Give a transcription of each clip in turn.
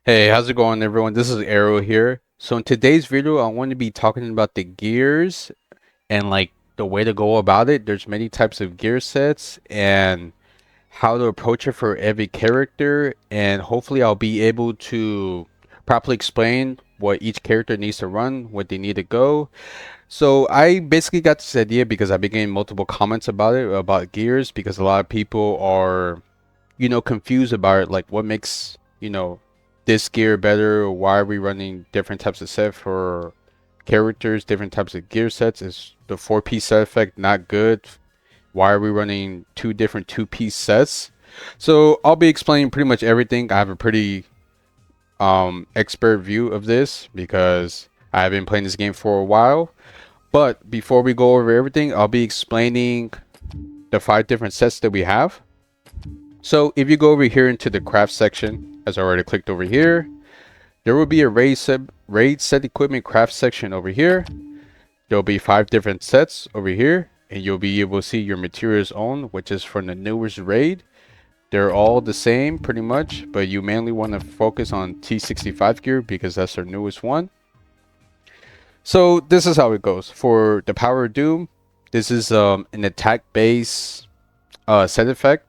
Hey, how's it going, everyone? This is Arrow here. So in today's video, I want to be talking about the gears and like the way to go about it. There's many types of gear sets and how to approach it for every character, and hopefully I'll be able to properly explain what each character needs to run, what they need to go. So I basically got this idea because I've been getting multiple comments about it, about gears, because a lot of people are confused about it, like what makes, this gear better, or why are we running different types of set for characters, different types of gear sets. Is the four-piece set effect not good? Why are we running two different two-piece sets? So I'll be explaining pretty much everything. I have a pretty expert view of this because I've been playing this game for a while. But before we go over everything, I'll be explaining the five different sets that we have. So if you go over here into the craft section, as I already clicked over here, there will be a raid set equipment craft section over here. There'll be five different sets over here, and you'll be able to see your materials owned, which is from the newest raid. They're all the same pretty much, but you mainly want to focus on T65 gear because that's their newest one. So this is how it goes. For the Power of Doom, this is an attack base set effect.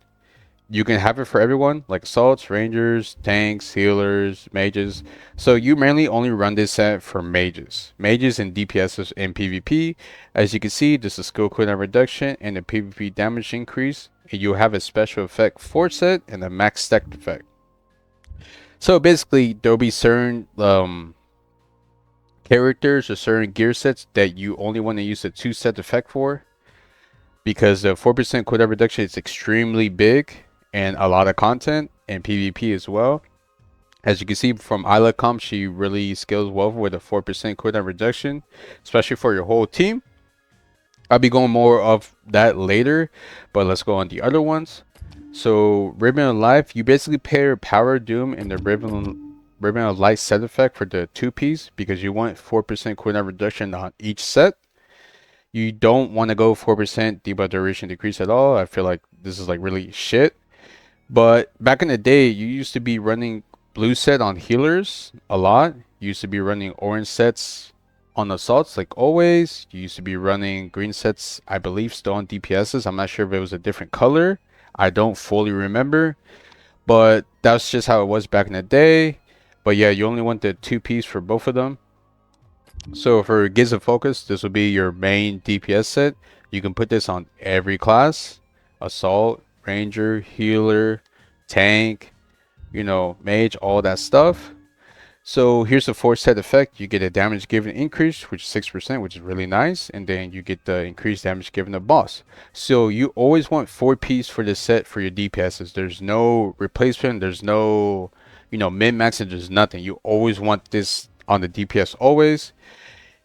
You can have it for everyone, like assaults, rangers, tanks, healers, mages. So you mainly only run this set for mages and DPSs in PvP. As you can see, this is skill cooldown reduction and a PvP damage increase. And you have a special effect for set and a max stacked effect. So basically, there'll be certain characters or certain gear sets that you only want to use the two set effect for, because the 4% cooldown reduction is extremely big and a lot of content and PvP as well. As you can see from Ilacom, she really scales well with a 4% cooldown reduction, especially for your whole team. I'll be going more of that later, but let's go on the other ones. So Ribbon of Life, you basically pair Power Doom and the Ribbon of Light set effect for the two piece because you want 4% cooldown reduction on each set. You don't want to go 4% debuff duration decrease at all. I feel like this is like really shit. But back in the day, you used to be running blue set on healers a lot. You used to be running orange sets on assaults like always. You used to be running green sets, I believe, still on DPSs. I'm not sure if it was a different color. I don't fully remember. But that's just how it was back in the day. But yeah, you only want the two piece for both of them. So for Gears of Focus, this will be your main DPS set. You can put this on every class: assault, ranger, healer, tank, mage, all that stuff. So here's the four set effect. You get a damage given increase, which is 6%, which is really nice. And then you get the increased damage given to boss. So you always want four piece for this set for your DPSs. There's no replacement. There's no, min-max, and there's nothing. You always want this on the DPS always.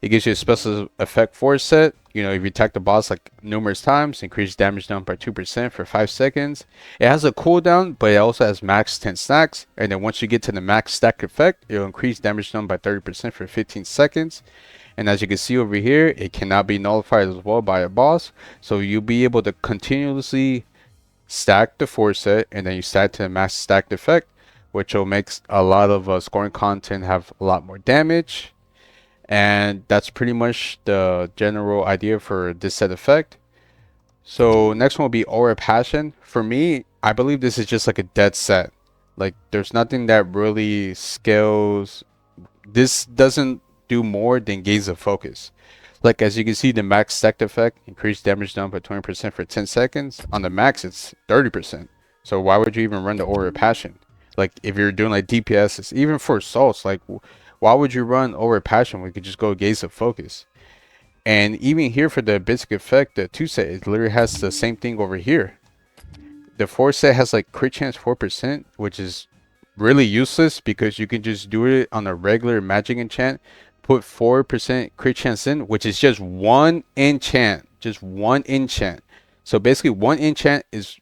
It gives you a special effect for set. If you attack the boss like numerous times, increase damage down by 2% for 5 seconds. It has a cooldown, but it also has max 10 stacks. And then once you get to the max stack effect, it'll increase damage down by 30% for 15 seconds. And as you can see over here, it cannot be nullified as well by a boss. So you'll be able to continuously stack the 4 set, and then you stack to the max stacked effect, which will make a lot of scoring content have a lot more damage. And that's pretty much the general idea for this set effect. So next one will be Aura Passion. For me, I believe this is just like a dead set. Like there's nothing that really scales. This doesn't do more than Gaze of Focus. Like as you can see, the max stacked effect increased damage down by 20% for 10 seconds. On the max, it's 30%. So why would you even run the Aura Passion? Like if you're doing like DPS, even for assaults, like why would you run Aura Passion? We could just go Gaze of Focus. And even here for the basic effect, the 2 set, it literally has the same thing over here. The 4 set has like crit chance 4%, which is really useless because you can just do it on a regular magic enchant, put 4% crit chance in, which is just one enchant. Just one enchant. So basically one enchant is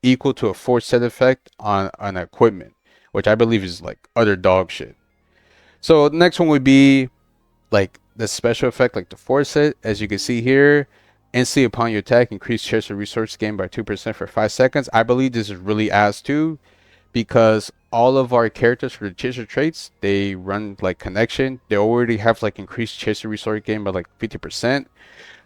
equal to a 4 set effect on an equipment, which I believe is like utter dog shit. So the next one would be like the special effect, like the 4 set. As you can see here, instantly upon your attack, increase chance of resource gain by 2% for 5 seconds. I believe this is really ass too, because all of our characters for the chaser traits, they run like connection. They already have like increased chaser resource gain by like 50%.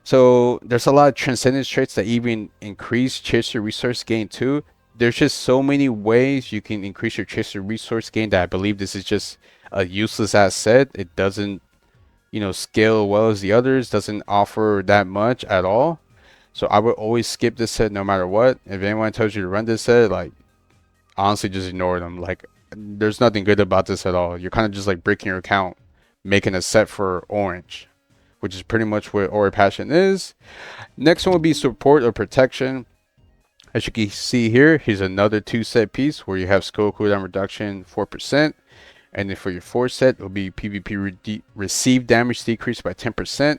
So there's a lot of transcendence traits that even increase chaser resource gain too. There's just so many ways you can increase your chaser resource gain that I believe this is just a useless asset. It doesn't, scale well as the others, doesn't offer that much at all. So I would always skip this set no matter what. If anyone tells you to run this set, like, honestly, just ignore them. Like, there's nothing good about this at all. You're kind of just like breaking your account, making a set for orange, which is pretty much what Aura Passion is. Next one will be support or protection. As you can see here, here's another 2-set piece where you have skill cooldown reduction 4%. And then for your 4 set, it'll be PvP receive damage decreased by 10%.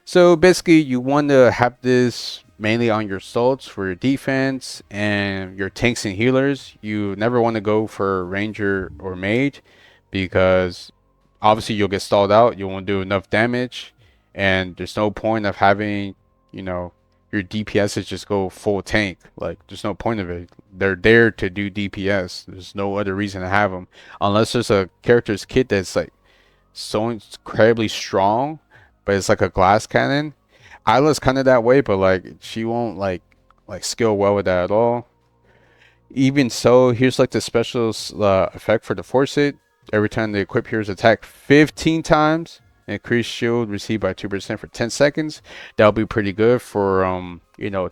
So basically, you want to have this mainly on your salts for your defense and your tanks and healers. You never want to go for ranger or mage because obviously you'll get stalled out. You won't do enough damage, and there's no point of having, your DPSs just go full tank. Like, there's no point of it. They're there to do DPS. There's no other reason to have them unless there's a character's kit that's like so incredibly strong, but it's like a glass cannon. Isla's kind of that way, but like she won't like skill well with that at all. Even so, here's like the special effect for the force it. Every time the equip heroes attack 15 times, increased shield received by 2% for 10 seconds. That'll be pretty good for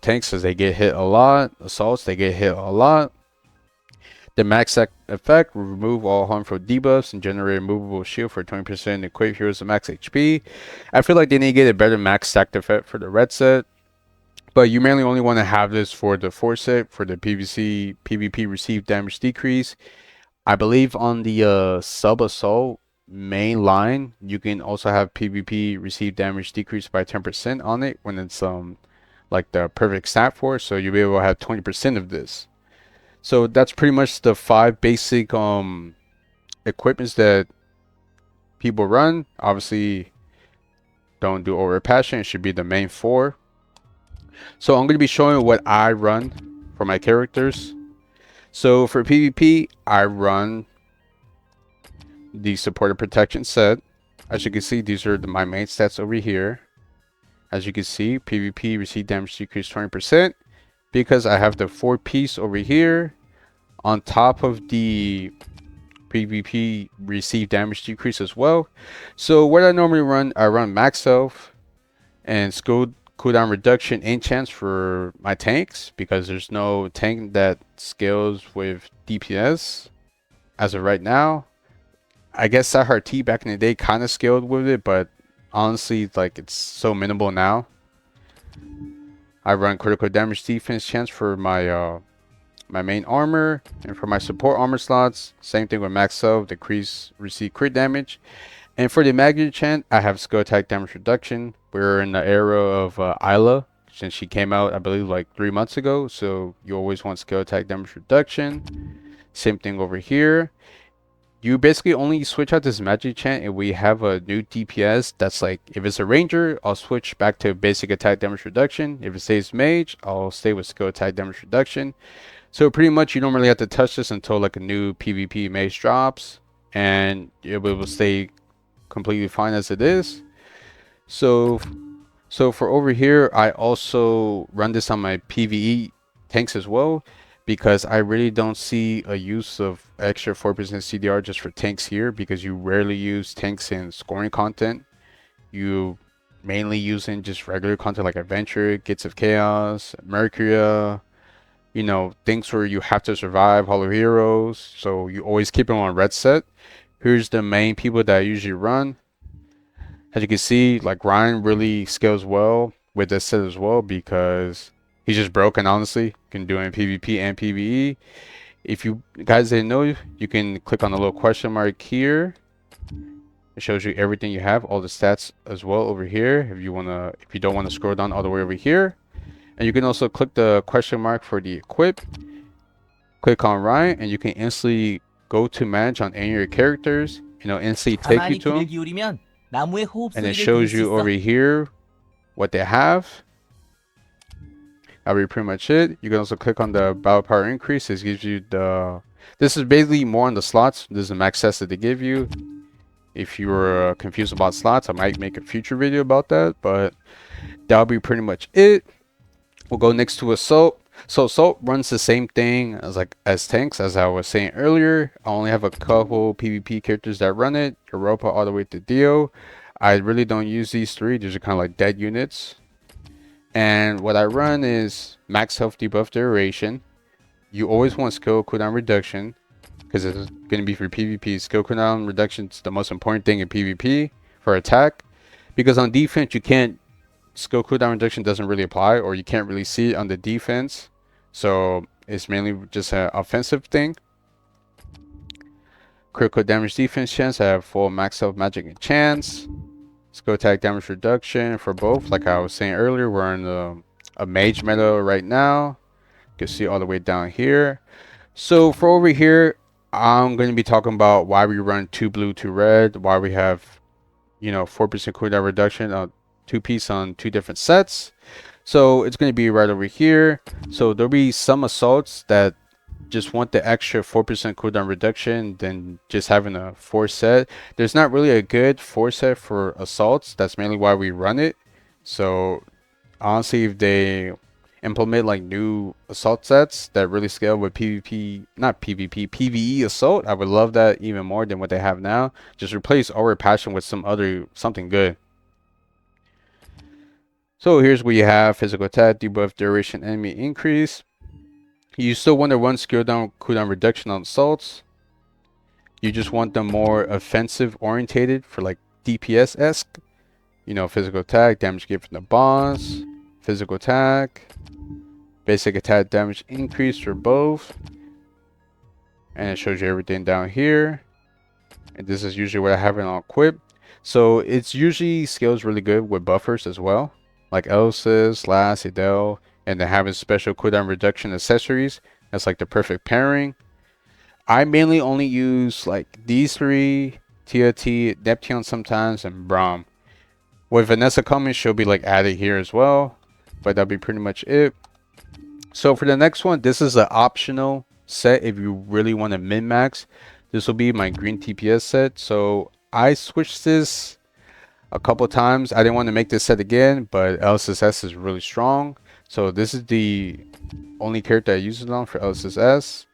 tanks as they get hit a lot. Assaults, they get hit a lot. The max effect will remove all harmful debuffs and generate a movable shield for 20% equip heroes to max HP. I feel like they need to get a better max stacked effect for the red set. But you mainly only want to have this for the 4 set for the PvP received damage decrease. I believe on the sub assault main line, you can also have PvP receive damage decreased by 10% on it when it's like the perfect stat for it. So you'll be able to have 20% of this. So that's pretty much the 5 basic equipments that people run. Obviously, don't do Aura Passion. It should be the main 4. So I'm going to be showing what I run for my characters. So for PvP, I run the supported protection set. As you can see, these are my main stats over here. As you can see, PvP receive damage decrease 20%. Because I have the 4-piece over here on top of the PvP receive damage decrease as well. So what I normally run, I run max health and skill cooldown reduction enchants for my tanks because there's no tank that scales with DPS as of right now. I guess Sahar T back in the day kind of scaled with it, but honestly, like, it's so minimal now. I run critical damage defense chance for my my main armor, and for my support armor slots, same thing with max health, decrease receive crit damage. And for the Magnet chant, I have skill attack damage reduction. We're in the era of Isla, since she came out, I believe, like 3 months ago. So you always want skill attack damage reduction. Same thing over here. You basically only switch out this magic chant if we have a new DPS that's like, if it's a ranger, I'll switch back to basic attack damage reduction. If it stays mage, I'll stay with skill attack damage reduction. So pretty much you don't really have to touch this until like a new PvP mage drops, and it will stay completely fine as it is. So for over here, I also run this on my PvE tanks as well, because I really don't see a use of extra 4% CDR just for tanks here, because you rarely use tanks in scoring content. You mainly use in just regular content like Adventure, Gates of Chaos, Mercuria, things where you have to survive, Hollow Heroes. So you always keep them on red set. Here's the main people that I usually run. As you can see, like, Ryan really scales well with this set as well because he's just broken, honestly. Can do it in PvP and PvE. If you guys didn't know, you can click on the little question mark here. It shows you everything you have, all the stats as well over here. If you don't want to scroll down all the way over here. And you can also click the question mark for the equip. Click on Ryan, and you can instantly go to manage on any of your characters. Instantly take you to them. And it shows you over here what they have. That'll be pretty much it. You can also click on the battle power increase. This gives you the This is basically more on the slots. This is the max sets that they give you. If you were confused about slots, I might make a future video about that, but that'll be pretty much it. We'll go next to Assault. So Assault runs the same thing as tanks, as I was saying earlier. I only have a couple PvP characters that run it, Europa all the way to Dio. I really don't use these three. These are kind of like dead units. And what I run is max health debuff duration. You always want skill cooldown reduction, because it's going to be for PvP. Skill cooldown reduction is the most important thing in PvP for attack, because on defense you can't, skill cooldown reduction doesn't really apply, or you can't really see it on the defense, so it's mainly just an offensive thing. Critical damage defense chance, I have full max health magic and chance. Skill attack damage reduction for both. Like I was saying earlier, we're in a mage meta right now. You can see all the way down here. So for over here, I'm going to be talking about why we run 2 blue, 2 red, why we have, 4% cooldown reduction on 2-piece on 2 different sets. So it's going to be right over here. So there'll be some assaults that just want the extra 4% cooldown reduction than just having a 4 set. There's not really a good 4 set for assaults. That's mainly why we run it. So honestly, if they implement like new assault sets that really scale with PvE assault, I would love that even more than what they have now. Just replace Aura Passion with something good. So here's what you have: physical attack, debuff duration, enemy increase. You still want to run skill down cooldown reduction on assaults. You just want them more offensive orientated for like DPS-esque. Physical attack, damage given from the boss, physical attack, basic attack damage increase for both. And it shows you everything down here. And this is usually what I have it on equip. So it's usually scales really good with buffers as well, like Elsis, Last, Adele, and then having special cooldown reduction accessories. That's like the perfect pairing. I mainly only use like these three, TOT, Neptune sometimes, and Braum. With Vanessa coming, she'll be like added here as well, but that'll be pretty much it. So for the next one, this is an optional set if you really want to min-max. This will be my green TPS set. So I switched this a couple times. I didn't want to make this set again, but LSS is really strong. So this is the only character I use it on for LSS.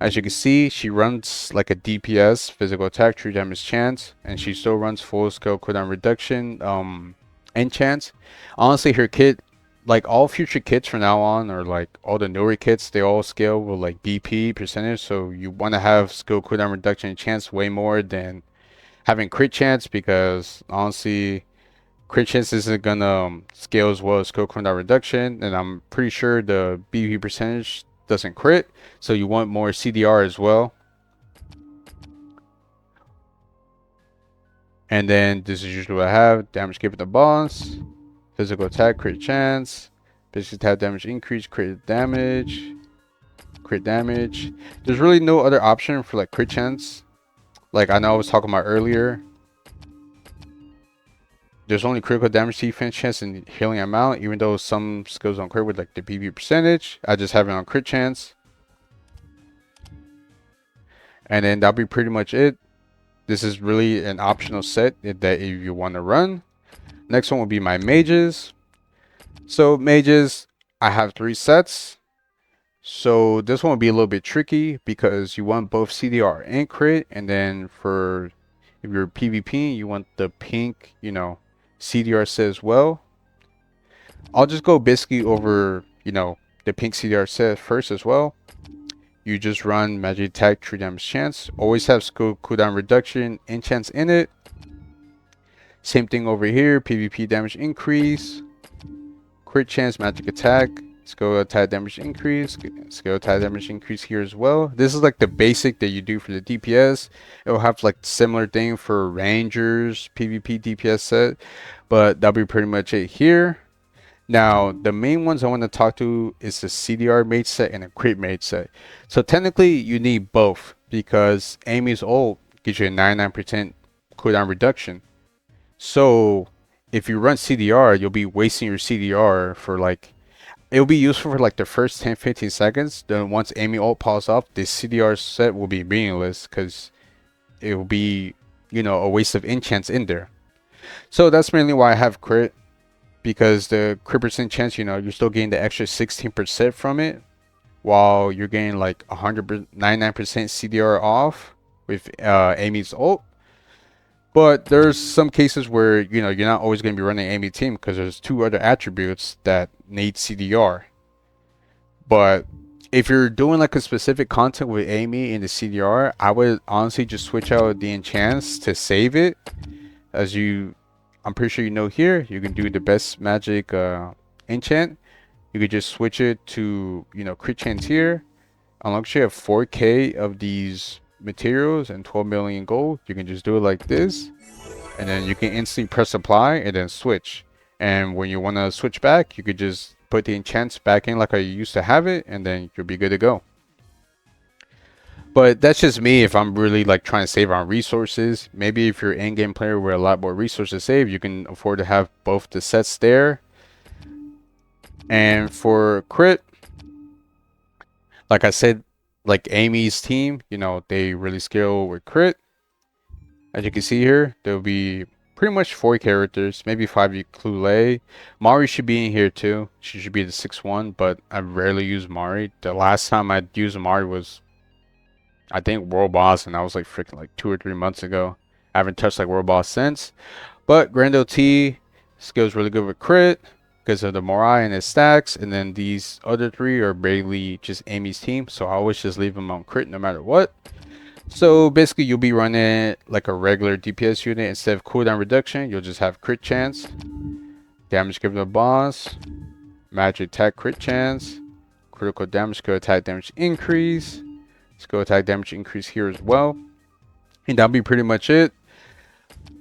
As you can see, she runs like a DPS, physical attack, true damage chance, and she still runs full skill cooldown reduction and chance. Honestly, her kit, like all future kits from now on, or like all the newer kits, they all scale with like BP percentage. So you want to have skill cooldown reduction and chance way more than having crit chance, because honestly, crit chance isn't gonna scale as well as skill cooldown reduction, and I'm pretty sure the BP percentage doesn't crit, so you want more CDR as well. And then this is usually what I have: damage given to boss, physical attack, crit chance, basic attack damage increase, crit damage. There's really no other option for like crit chance. Like I know I was talking about earlier, there's only critical damage defense chance and healing amount, even though some skills on crit with like the BP percentage. I just have it on crit chance. And then that'll be pretty much it. This is really an optional set that if you want to run. Next one will be my mages. So mages, I have 3 sets. So this one will be a little bit tricky because you want both CDR and crit. And then for if you're PvP, you want the pink, CDR set as well. I'll just go basically over, the pink CDR set first as well. You just run magic attack, true damage chance. Always have skill cooldown reduction and chance in it. Same thing over here, PvP damage increase, crit chance, magic attack, skill attack damage increase, skill attack damage increase here as well. This is like the basic that you do for the DPS. It will have like similar thing for Rangers PvP DPS set, but that'll be pretty much it here. Now the main ones I want to talk to is the CDR mage set and a crit mage set. So technically you need both, because Amy's ult gives you a 99% cooldown reduction. So if you run CDR, you'll be wasting your CDR for like it'll be useful for like the first 10-15 seconds. Then once Amy ult pops off, the CDR set will be meaningless because it will be, you know, a waste of enchants in there. So that's mainly why I have crit, because the crit percent chance, you know, you're still getting the extra 16% from it, while you're getting like 199% CDR off with Amy's ult. But there's some cases where, you know, you're not always going to be running Amy team because there's two other attributes that need CDR. But if you're doing like a specific content with Amy in the CDR, I would honestly just switch out the enchants to save it. As I'm pretty sure you know here, you can do the best magic enchant. You could just switch it to, you know, crit chance here. Unless you have 4k of these materials and 12 million gold, you can just do it like this, and then you can instantly press apply and then switch. And when you want to switch back, you could just put the enchants back in like I used to have it, and then you'll be good to go. But that's just me if I'm really like trying to save on resources. Maybe if you're an in-game player with a lot more resources saved, you can afford to have both the sets there. And for crit, like I said, like Amy's team, you know, they really scale with crit. As you can see here, there'll be pretty much 4 characters, maybe 5 include Lei. Mari should be in here too. She should be the 6-1, but I rarely use Mari. The last time I used Mari was, I think, World Boss, and that was like freaking like 2 or 3 months ago. I haven't touched like World Boss since. But Grand OT scales really good with crit because of the Morai and his stacks, and then these other 3 are barely just Amy's team, so I always just leave them on crit no matter what. So basically you'll be running like a regular DPS unit. Instead of cooldown reduction, you'll just have crit chance, damage given to the boss, magic attack crit chance, critical damage, skill attack damage increase, skill attack damage increase here as well, and that'll be pretty much it.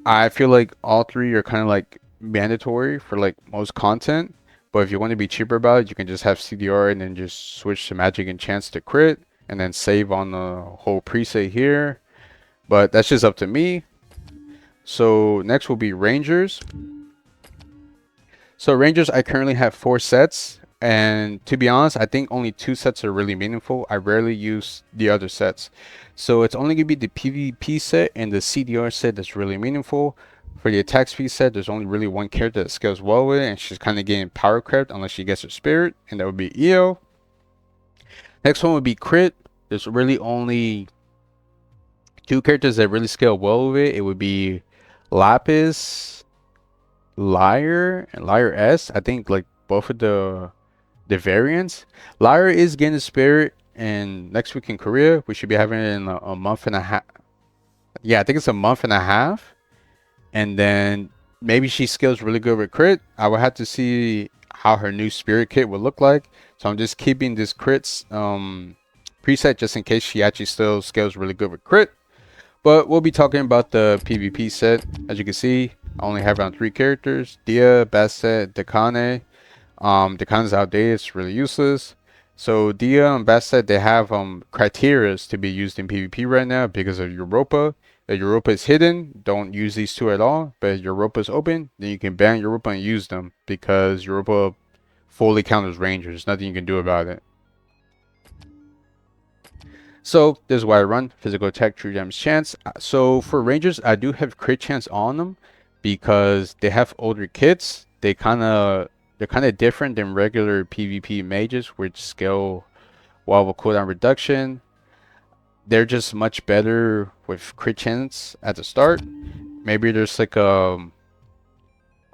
I feel like all 3 are kind of like mandatory for like most content, but if you want to be cheaper about it, you can just have CDR and then just switch to magic and chance to crit, and then save on the whole preset here. But that's just up to me. So next will be Rangers. So Rangers, I currently have 4 sets, and to be honest, I think only 2 sets are really meaningful. I rarely use the other sets, so it's only gonna be the PvP set and the CDR set that's really meaningful. For the attack speed set, there's only really 1 character that scales well with it, and she's kind of getting power crept unless she gets her spirit, and that would be Io. Next one would be crit. There's really only 2 characters that really scale well with it. It would be Lapis, Liar, and Liar S. I think like both of the variants. Liar is getting a spirit, and next week in Korea we should be having it in a month and a half. Yeah, I think it's a month and a half. And then maybe she scales really good with crit. I would have to see how her new spirit kit would look like. So I'm just keeping this crits preset just in case she actually still scales really good with crit. But we'll be talking about the PvP set. As you can see, I only have around 3 characters: Dia, Bastet, Dekane. Dekane's outdated, it's really useless. So Dia and Bastet, they have criteria to be used in PvP right now because of Europa. If Europa is hidden, don't use these 2 at all. But if Europa is open, then you can ban Europa and use them, because Europa fully counters Rangers. There's nothing you can do about it. So this is why I run physical attack, true damage chance. So for Rangers, I do have crit chance on them because they have older kits. They're kind of different than regular PvP mages, which scale well with cooldown reduction. They're just much better with crit chance at the start. Maybe there's like a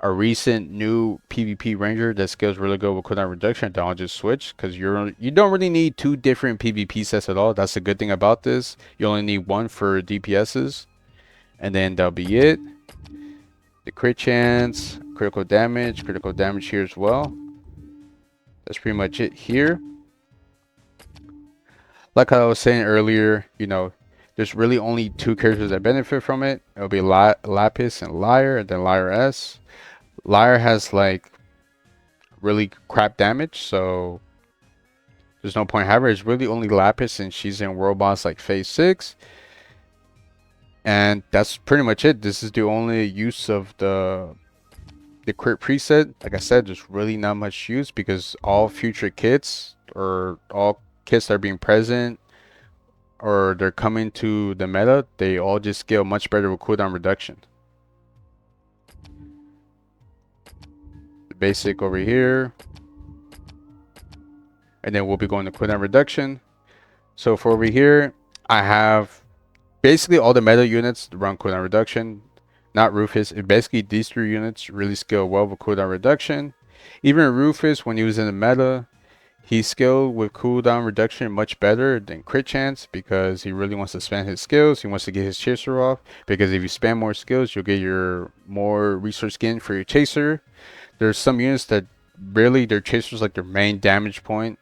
recent new PvP Ranger that scales really good with cooldown reduction, then I'll just switch, because you don't really need 2 different PvP sets at all. That's the good thing about this. You only need 1 for DPSs, and then that'll be it. The crit chance, critical damage here as well. That's pretty much it here. Like I was saying earlier, you know, there's really only 2 characters that benefit from it. It'll be Lapis and Liar, and then Liar S. Liar has like really crap damage, so there's no point having her. It's really only Lapis, and she's in World Boss like phase 6. And that's pretty much it. This is the only use of the The crit preset, like I said, there's really not much use because all future kits or all kits that are being present or they're coming to the meta, they all just scale much better with cooldown reduction. The basic over here. And then we'll be going to cooldown reduction. So for over here, I have basically all the meta units run cooldown reduction. Not Rufus. Basically, these 3 units really scale well with cooldown reduction. Even Rufus, when he was in the meta, he scaled with cooldown reduction much better than crit chance because he really wants to spam his skills. He wants to get his chaser off because if you spam more skills, you'll get your more resource gain for your chaser. There's some units that really their chasers like their main damage point,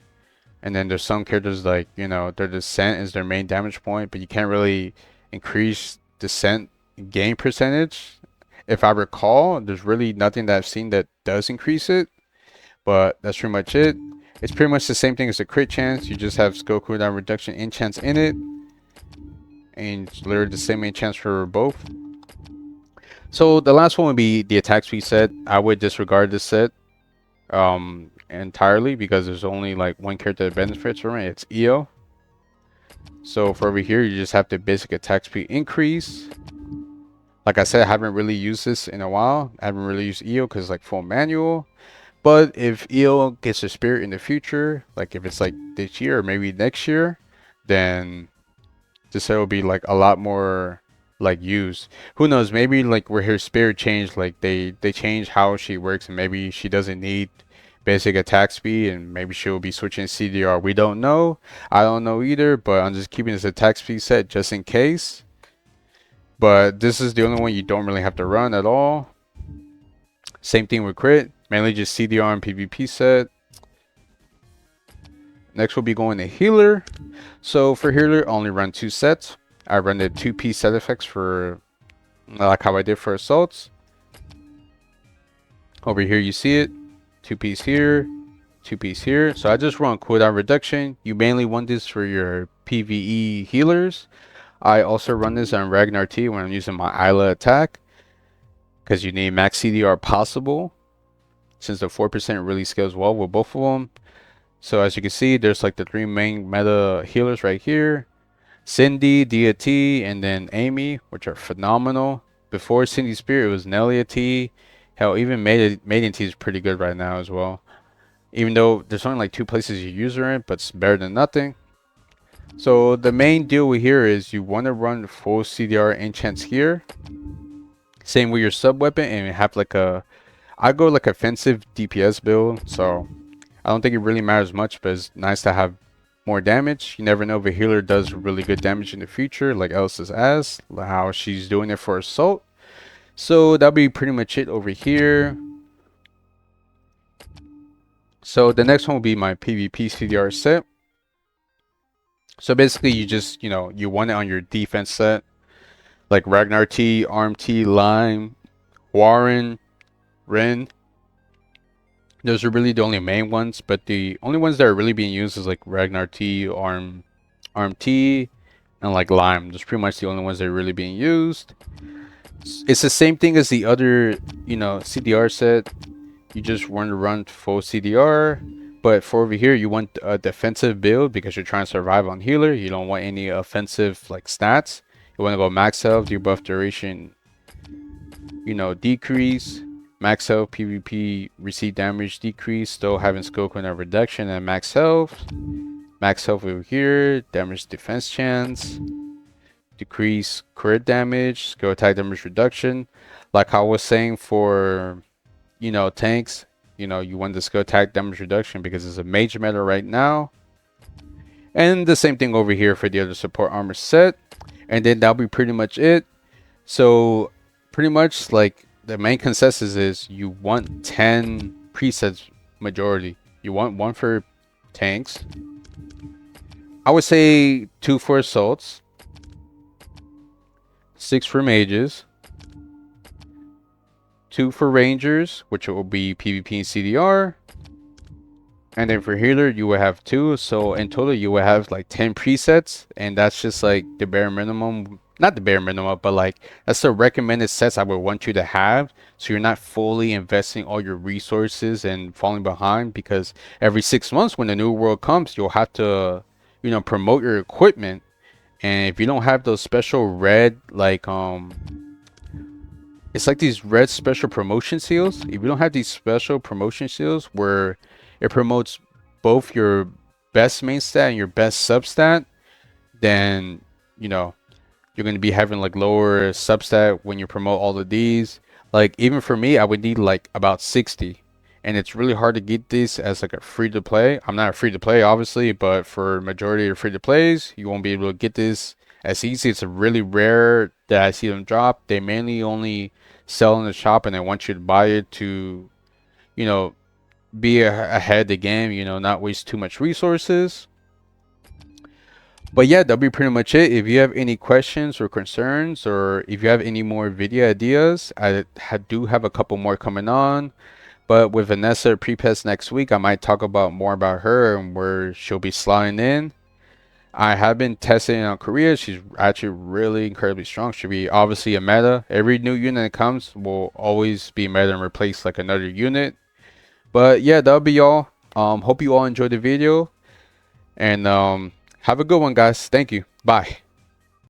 and then there's some characters like, you know, their descent is their main damage point, but you can't really increase descent gain percentage. If I recall, there's really nothing that I've seen that does increase it, but that's pretty much it. It's pretty much the same thing as a crit chance. You just have skill cooldown reduction enchants in it, and it's literally the same enchants for both. So the last one would be the attack speed set. I would disregard this set entirely because there's only like one character that benefits from it. It's Io. So for over here, you just have the basic attack speed increase. Like I said, I haven't really used this in a while. I haven't really used Io because it's like full manual. But if Io gets a spirit in the future, like if it's like this year or maybe next year, then this set will be like a lot more like used. Who knows? Maybe like where her spirit changed, like they change how she works, and maybe she doesn't need basic attack speed, and maybe she'll be switching CDR. We don't know. I don't know either. But I'm just keeping this attack speed set just in case. But this is the only one you don't really have to run at all. Same thing with crit. Mainly just CDR and PvP set. Next we'll be going to healer. So for healer, I only run 2 sets. I run the 2-piece set effects for like how I did for assaults. Over here you see it. 2-piece here, 2-piece here. So I just run cooldown reduction. You mainly want this for your PvE healers. I also run this on Ragnar T when I'm using my Isla attack, because you need max CDR possible, since the 4% really scales well with both of them. So as you can see, there's like the 3 main meta healers right here. Cindy, Dia T, and then Amy, which are phenomenal. Before Cindy Spirit, it was Nelia T. Hell, even Maiden T is pretty good right now as well. Even though there's only like 2 places you use her in, but it's better than nothing. So the main deal here is you want to run full CDR enchants here. Same with your sub weapon, and have like I go like offensive DPS build, so I don't think it really matters much, but it's nice to have more damage. You never know if a healer does really good damage in the future, like Elsa's Ass, how she's doing it for assault. So that'll be pretty much it over here. So the next one will be my PvP CDR set. So basically you just, you want it on your defense set. Like Ragnar T, Arm T, Lime, Warren, Ren. Those are really the only main ones, but the only ones that are really being used is like Ragnar T, Arm T, and like Lime. Those are pretty much the only ones that are really being used. It's the same thing as the other, CDR set. You just want to run full CDR, but for over here, you want a defensive build because you're trying to survive on healer. You don't want any offensive like stats. You want to go max health, debuff duration, decrease. Max health, PvP, receive damage decrease, still having skill cooldown reduction, and max health. Max health over here, damage defense chance, decrease crit damage, skill attack damage reduction. Like I was saying for, tanks, you want the skill attack damage reduction because it's a major meta right now. And the same thing over here for the other support armor set. And then that'll be pretty much it. So pretty much like the main consensus is you want 10 presets majority. You want 1 for tanks. I would say 2 for assaults. 6 for mages. 2 for rangers, which will be PvP and CDR. And then for healer, you will have 2. So in total, you will have like 10 presets. And that's just like the bare minimum. Not the bare minimum, but like that's the recommended sets I would want you to have. So you're not fully investing all your resources and falling behind. Because every 6 months when the new world comes, you'll have to, promote your equipment. And if you don't have those special red, like, it's like these red special promotion seals. If you don't have these special promotion seals where it promotes both your best main stat and your best sub stat, then you know you're going to be having like lower substat when you promote all of these. Like even for me, I would need like about 60, and it's really hard to get this as like a free to play. I'm not a free to play obviously, but for majority of free to plays, you won't be able to get this as easy. It's really rare that I see them drop. They mainly only sell in the shop, and they want you to buy it to, you know, be ahead the game. Not waste too much resources. But yeah, that'll be pretty much it. If you have any questions or concerns, or if you have any more video ideas, I do have a couple more coming on. But with Vanessa Prepes next week, I might talk about more about her and where she'll be sliding in. I have been testing on Korea. She's actually really incredibly strong. She'll be obviously a meta. Every new unit that comes will always be meta and replace like another unit. But yeah, that'll be all. Hope you all enjoyed the video. And have a good one, guys. Thank you. Bye.